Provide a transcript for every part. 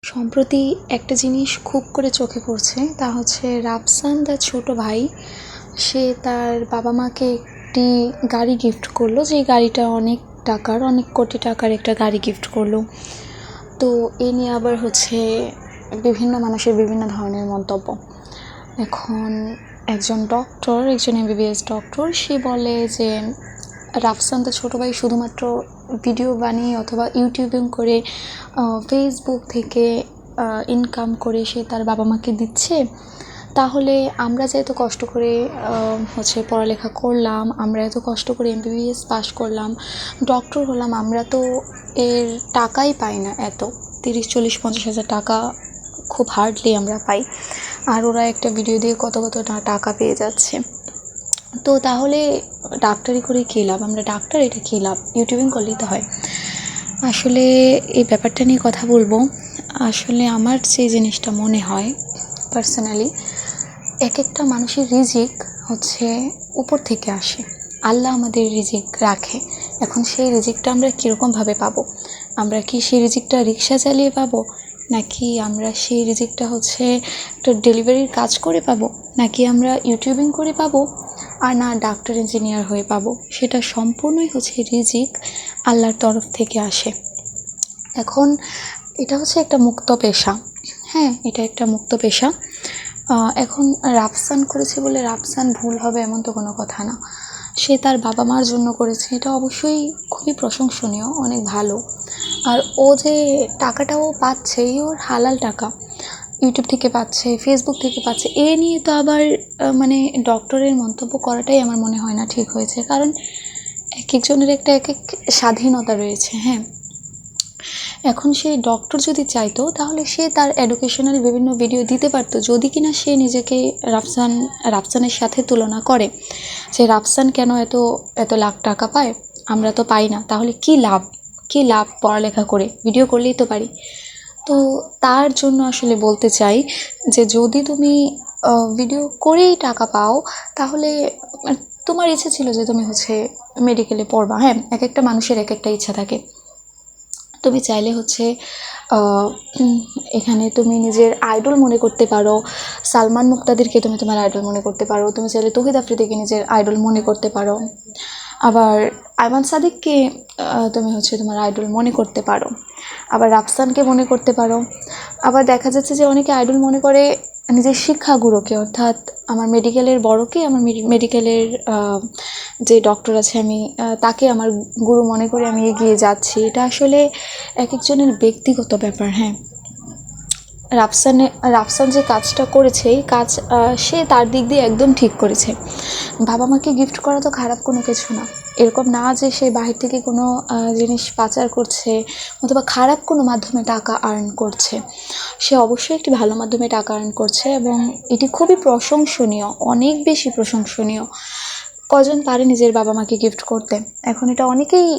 সম্প্রতি একটা জিনিস খুব করে চোখে পড়ছে, তা হচ্ছে রাফসান তার ছোট ভাই, সে তার বাবা মাকে একটি গাড়ি গিফট করলো, যে গাড়িটা অনেক কোটি টাকার একটা গাড়ি গিফট করলো। তো এ নিয়ে আবার হচ্ছে বিভিন্ন মানুষের বিভিন্ন ধরনের মন্তব্য। এখন একজন MBBS ডক্টর, সে বলে যে রাফসান তার ছোটো ভাই শুধুমাত্র ভিডিও বানিয়ে অথবা ইউটিউবিং করে ফেসবুক থেকে ইনকাম করে সে তার বাবা মাকে দিচ্ছে, তাহলে আমরা যে এত কষ্ট করে পড়ালেখা করলাম, আমরা এত কষ্ট করে MBBS পাশ করলাম, ডক্টর হলাম, আমরা তো এর টাকাই পাই না, এত 30-40-50 হাজার টাকা খুব হার্ডলি আমরা পাই, আর ওরা একটা ভিডিও দিয়ে কত টাকা পেয়ে যাচ্ছে। তো তাহলে ডাক্তারি করে কী লাভ? আমরা ডাক্তার, এটা কী লাভ? ইউটিউবিং করলেই তো হয়। আসলে এই ব্যাপারটা নিয়ে কথা বলবো। আসলে আমার যে জিনিসটা মনে হয় পার্সোনালি, এক একটা মানুষের রিজিক হচ্ছে উপর থেকে আসে, আল্লাহ আমাদের রিজিক রাখে। এখন সেই রিজিকটা আমরা কীরকমভাবে পাবো? আমরা কি সেই রিজিকটা রিক্সা চালিয়ে পাবো, নাকি আমরা সেই রিজিকটা একটা ডেলিভারির কাজ করে পাবো, নাকি আমরা ইউটিউবিং করে পাবো, আর না ডাক্তার ইঞ্জিনিয়ার হয়ে পাবো? সেটা সম্পূর্ণই রিজিক আল্লাহর তরফ থেকে আসে। এখন এটা একটা মুক্ত পেশা, হ্যাঁ, এটা একটা মুক্ত পেশা। এখন রাফসান করেছে বলে রাফসান ভুল হবে এমন তো কোনো কথা না। সে তার বাবা মার জন্য করেছে, এটা অবশ্যই খুবই প্রশংসনীয়, অনেক ভালো। আর ও যে টাকাটাও পাচ্ছে, ওর হালাল টাকা, ইউটিউব থেকে পাচ্ছে, ফেসবুক থেকে পাচ্ছে, এ নিয়ে তো আবার ডক্টরের মন্তব্য করাটাই আমার মনে হয় না ঠিক হয়েছে। কারণ এক একজনের এক এক স্বাধীনতা রয়েছে, হ্যাঁ। এখন সেই ডক্টর যদি চাইতো, তাহলে সে তার এডুকেশনাল বিভিন্ন ভিডিও দিতে পারতো, যদি কিনা সে নিজেকে রাফসানের সাথে তুলনা করে যে রাফসান কেন এত লাখ টাকা পায়, আমরা তো পাই না, তাহলে কি লাভ পড়ালেখা করে? ভিডিও করলেই তো পারি। তো তার জন্য আসলে বলতে চাই যে যদি তুমি ভিডিও করেই টাকা পাও, তাহলে তোমার ইচ্ছে ছিল যে তুমি মেডিকেলে পড়বা, হ্যাঁ, এক একটা মানুষের এক একটা ইচ্ছা থাকে। তুমি চাইলে এখানে তুমি নিজের আইডল মনে করতে পারো, সালমান মুক্তাদিরকে তুমি তোমার আইডল মনে করতে পারো, তুমি চাইলে তৌহিদ আফ্রিদিকে নিজের আইডল মনে করতে পারো, আবার আইমান সাদিককে তুমি তোমার আইডল মনে করতে পারো, আবার রাফসানকে মনে করতে পারো। আবার দেখা যাচ্ছে যে অনেকে আইডল মনে করে নিজের শিক্ষাগুরুকে, অর্থাৎ আমার মেডিকেলের বড়কে, আমার মেডিকেলের যে ডক্টর আছে, আমি তাকে আমার গুরু মনে করে আমি এগিয়ে যাচ্ছি। এটা আসলে এক একজনের ব্যক্তিগত ব্যাপার, হ্যাঁ। রাফসান যে কাজটা করেছে, এই কাজ সে তার দিক দিয়ে একদম ঠিক করেছে। বাবা মাকে গিফট করা তো খারাপ কোনো কিছু না, এরকম না যে সে বাহির থেকে কোনো জিনিস পাচার করছে অথবা খারাপ কোনো মাধ্যমে টাকা আর্ন করছে। সে অবশ্যই একটি ভালো মাধ্যমে টাকা আর্ন করছে, এবং এটি খুবই প্রশংসনীয়, অনেক বেশি প্রশংসনীয়। কজন পারে নিজের বাবা মাকে গিফট করতে? এখন এটা অনেকেই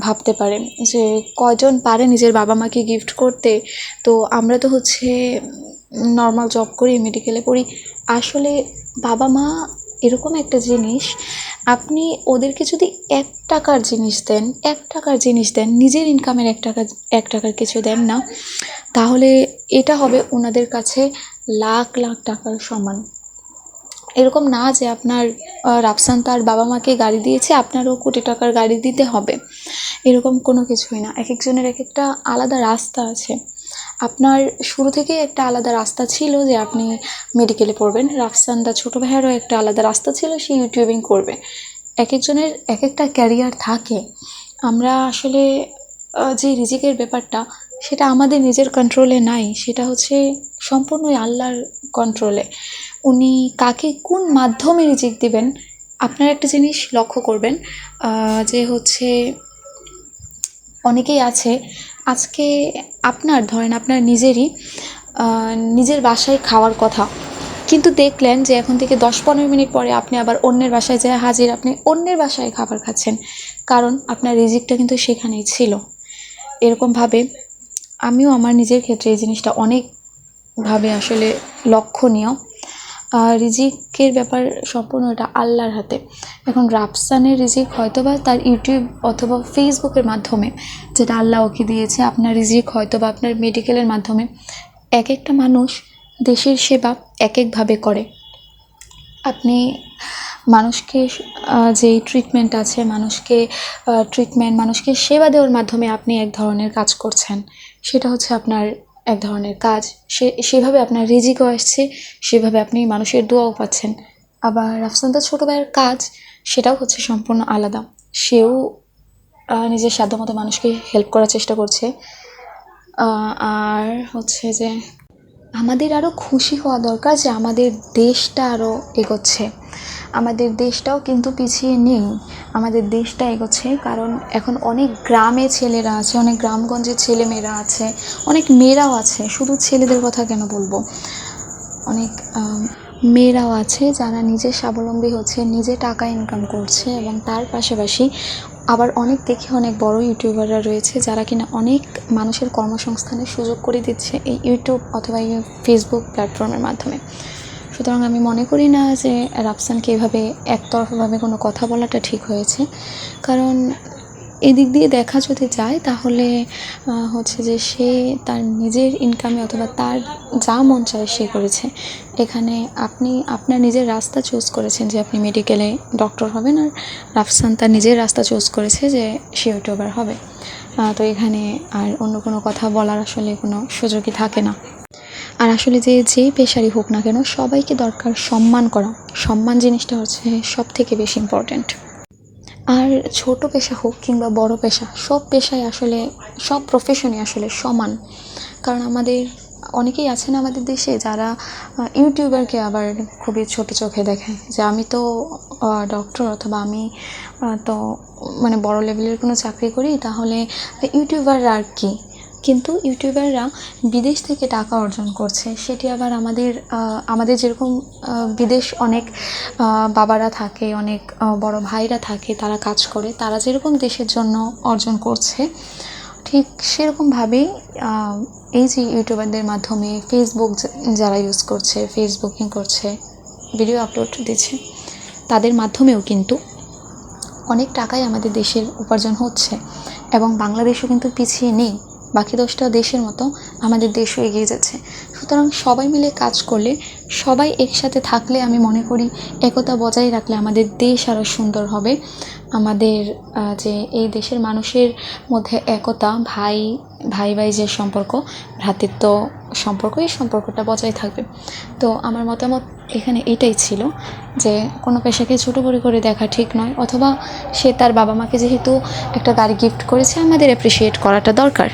ভাবতে পারে যে কজন পারে নিজের বাবা মাকে গিফট করতে, তো আমরা তো নর্মাল জব করি, মেডিকেলে পড়ি। আসলে বাবা মা এরকম একটা জিনিস, আপনি ওদেরকে যদি 1 টাকার জিনিস দেন, নিজের ইনকামের 1 টাকার কিছু দেন না, তাহলে এটা হবে ওনাদের কাছে লাখ লাখ টাকার সমান। এরকম না যে আপনার রাফসান তার বাবা মাকে গাড়ি দিয়েছে, আপনারও কোটি টাকার গাড়ি দিতে হবে, এরকম কোনো কিছুই না। এক একজনের এক একটা আলাদা রাস্তা আছে। আপনার শুরু থেকেই একটা আলাদা রাস্তা ছিল যে আপনি মেডিকেলে পড়বেন, রাফসান তার ছোটো ভাইয়েরও একটা আলাদা রাস্তা ছিল, সে ইউটিউবিং করবে। এক একজনের এক একটা ক্যারিয়ার থাকে। আমরা আসলে যে রিজিকের ব্যাপারটা, সেটা আমাদের নিজের কন্ট্রোলে নাই, সেটা সম্পূর্ণই আল্লাহর কন্ট্রোলে। উনি কাকে কোন মাধ্যমে রিজিক দিবেন। আপনার একটা জিনিস লক্ষ্য করবেন যে অনেকেই আছে, আজকে আপনার নিজের বাসায় খাওয়ার কথা, কিন্তু দেখলেন যে এখন থেকে 10-15 মিনিট পরে আপনি আবার অন্যের বাসায় যায় হাজির, আপনি অন্যের বাসায় খাবার খাচ্ছেন, কারণ আপনার রিজিকটা কিন্তু সেখানেই ছিল। এরকমভাবে আমিও আমার নিজের ক্ষেত্রে এই জিনিসটা অনেকভাবে আসলে লক্ষণীয়। রিজিকের ব্যাপার সম্পূর্ণ এটা আল্লাহর হাতে। এখন রাফসানের রিজিক হয়তোবা তার ইউটিউব অথবা ফেসবুকের মাধ্যমে, যেটা আল্লাহ ওকে দিয়েছে। আপনার রিজিক হয়তোবা আপনার মেডিকেলের মাধ্যমে। এক একটা মানুষ দেশের সেবা এক একভাবে করে। আপনি মানুষকে যেই ট্রিটমেন্ট আছে, মানুষকে সেবা দেওয়ার মাধ্যমে আপনি এক ধরনের কাজ করছেন, সেটা হচ্ছে আপনার এক ধরনের কাজ। সেভাবে আপনার রিজিকও আসছে, সেভাবে আপনি মানুষের দোয়াও পাচ্ছেন। আবার রাফসানদার ছোটো ভাইয়ের কাজ, সেটাও হচ্ছে সম্পূর্ণ আলাদা। সেও নিজের সাধ্যমতো মানুষকে হেল্প করার চেষ্টা করছে। আর হচ্ছে যে আমাদের আরও খুশি হওয়া দরকার যে আমাদের দেশটা আরও এগোচ্ছে। আমাদের দেশটাও কিন্তু পিছিয়ে নেই, আমাদের দেশটা এগোচ্ছে। কারণ এখন অনেক গ্রামে ছেলেরা আছে, অনেক গ্রামগঞ্জের ছেলেমেয়েরা আছে, অনেক মেয়েরাও আছে। শুধু ছেলেদের কথা কেন বলবো, অনেক মেয়েরাও আছে যারা নিজে স্বাবলম্বী হচ্ছে, নিজে টাকা ইনকাম করছে। এবং তার পাশাপাশি আবার অনেক বড় ইউটিউবাররা রয়েছে যারা কিনা অনেক মানুষের কর্মসংস্থানের সুযোগ করে দিচ্ছে এই ইউটিউব অথবা এই ফেসবুক প্ল্যাটফর্মের মাধ্যমে। সুতরাং আমি মনে করি না যে রাফসানকে এভাবে একতরফাভাবে কোনো কথা বলাটা ঠিক হয়েছে। কারণ এদিক দিয়ে দেখা যদি যায় তাহলে হচ্ছে যে সে তার নিজের ইনকামে অথবা তার যা মন চায় সে করেছে। এখানে আপনি আপনার নিজের রাস্তা চুজ করেছেন যে আপনি মেডিকেলে ডক্টর হবেন, আর রাফসান তার নিজের রাস্তা চুজ করেছে যে সে ইউটিউবার হবে। তো এখানে আর অন্য কোনো কথা বলার আসলে কোনো সুযোগই থাকে না। আর আসলে যেই পেশারই হোক না কেন, সবাইকে দরকার সম্মান করা। সম্মান জিনিসটা হচ্ছে সব থেকে বেশি ইম্পর্ট্যান্ট। আর ছোট পেশা হোক কিংবা বড় পেশা, সব পেশায় আসলে, সব প্রফেশনে আসলে সমান। কারণ আমাদের অনেকেই আছেন আমাদের দেশে যারা ইউটিউবারকে আবার খুবই ছোট চোখে দেখে, যে আমি তো ডক্টর অথবা আমি তো মানে বড় লেভেলের কোনো চাকরি করি, তাহলে ইউটিউবাররা আর কি। কিন্তু ইউটিউবাররা বিদেশ থেকে টাকা অর্জন করছে, সেটি আবার আমাদের যেরকম বিদেশ অনেক বাবারা থাকে, অনেক বড় ভাইরা থাকে, তারা কাজ করে, তারা যেরকম দেশের জন্য অর্জন করছে, ঠিক সেরকমভাবেই এই যে ইউটিউবারদের মাধ্যমে ফেসবুক যারা ইউজ করছে, ফেসবুকিং করছে, ভিডিও আপলোড দিচ্ছে, তাদের মাধ্যমেও কিন্তু অনেক টাকাই আমাদের দেশের উপার্জন হচ্ছে। এবং বাংলাদেশও কিন্তু পিছিয়ে নেই, বাকি 10টা দেশের মতো আমাদের দেশও এগিয়ে যাচ্ছে। সুতরাং সবাই মিলে কাজ করলে, সবাই একসাথে থাকলে, আমি মনে করি একতা বজায় রাখলে আমাদের দেশ আরও সুন্দর হবে। আমাদের যে এই দেশের মানুষের মধ্যে একতা, ভাই ভাই যে সম্পর্ক, ভ্রাতৃত্ব সম্পর্ক, এই সম্পর্কটা বজায় থাকবে। তো আমার মতামত এখানে এটাই ছিল যে কোনো পেশাকে ছোটো বড় করে দেখা ঠিক নয়, অথবা সে তার বাবা মাকে যেহেতু একটা গাড়ি গিফট করেছে, আমাদের অ্যাপ্রিসিয়েট করাটা দরকার।